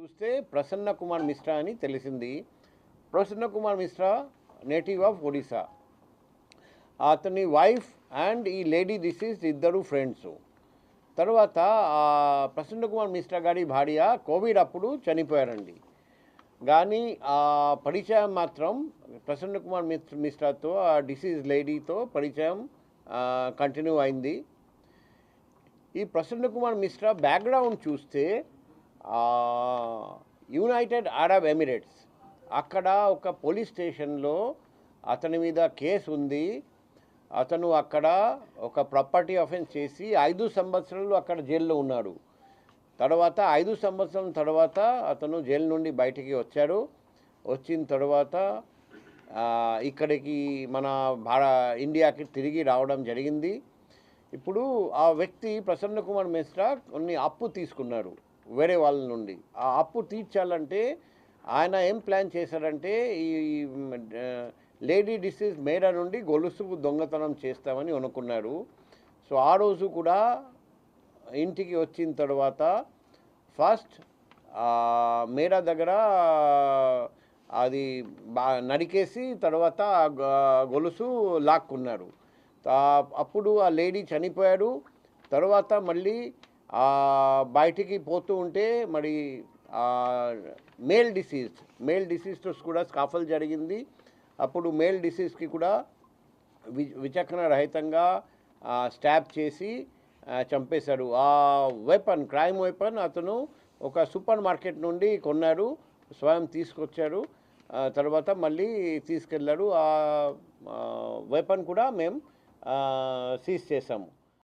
చూస్తే ప్రసన్న కుమార్ మిశ్రా అని తెలిసింది. Prasanna Kumar Mishra native of Odisha. అతని వైఫ్ అండ్ ఈ లేడీ డిసీజ్ ఇద్దరు ఫ్రెండ్స్. తర్వాత ప్రసన్న కుమార్ మిశ్రా గారి భార్య కోవిడ్ అప్పుడు చనిపోయారండి. కానీ ఆ పరిచయం మాత్రం ప్రసన్న కుమార్ మిశ్రాతో ఆ డిసీజ్ లేడీతో పరిచయం కంటిన్యూ అయింది. ఈ ప్రసన్న కుమార్ మిశ్రా బ్యాక్గ్రౌండ్ చూస్తే యునైటెడ్ అరబ్ ఎమిరేట్స్ అక్కడ ఒక పోలీస్ స్టేషన్లో అతని మీద కేసు ఉంది. అతను అక్కడ ఒక ప్రాపర్టీ అఫెన్స్ చేసి 5 సంవత్సరాలు అక్కడ జైల్లో ఉన్నాడు. తర్వాత 5 సంవత్సరం తర్వాత అతను జైలు నుండి బయటికి వచ్చాడు. వచ్చిన తర్వాత ఇక్కడికి మన ఇండియాకి తిరిగి రావడం జరిగింది. ఇప్పుడు ఆ వ్యక్తి ప్రసన్న కుమార్ మిశ్రా కొన్ని అప్పు తీసుకున్నారు వేరే వాళ్ళ నుండి. ఆ అప్పు తీర్చాలంటే ఆయన ఏం ప్లాన్ చేశారంటే ఈ లేడీ డిసీజ్ మేరా నుండి గొలుసు దొంగతనం చేస్తామని అనుకున్నారు. సో ఆ రోజు కూడా ఇంటికి వచ్చిన తర్వాత ఫస్ట్ మేరా దగ్గర అది నరికేసి తర్వాత గొలుసు లాక్కున్నారు. అప్పుడు ఆ లేడీ చనిపోయాడు. తర్వాత మళ్ళీ బయటికి పోతూ ఉంటే మరి మేల్ డిసీజ్తో కూడా స్కాఫల్ జరిగింది. అప్పుడు మేల్ డిసీజ్కి కూడా విచక్షణ రహితంగా స్టాబ్ చేసి చంపేశారు. ఆ క్రైమ్ వెపన్ అతను ఒక సూపర్ మార్కెట్ నుండి కొన్నాడు, స్వయం తీసుకొచ్చారు. తర్వాత మళ్ళీ తీసుకెళ్ళారు. ఆ వెపన్ కూడా మేము సీజ్ చేసాము.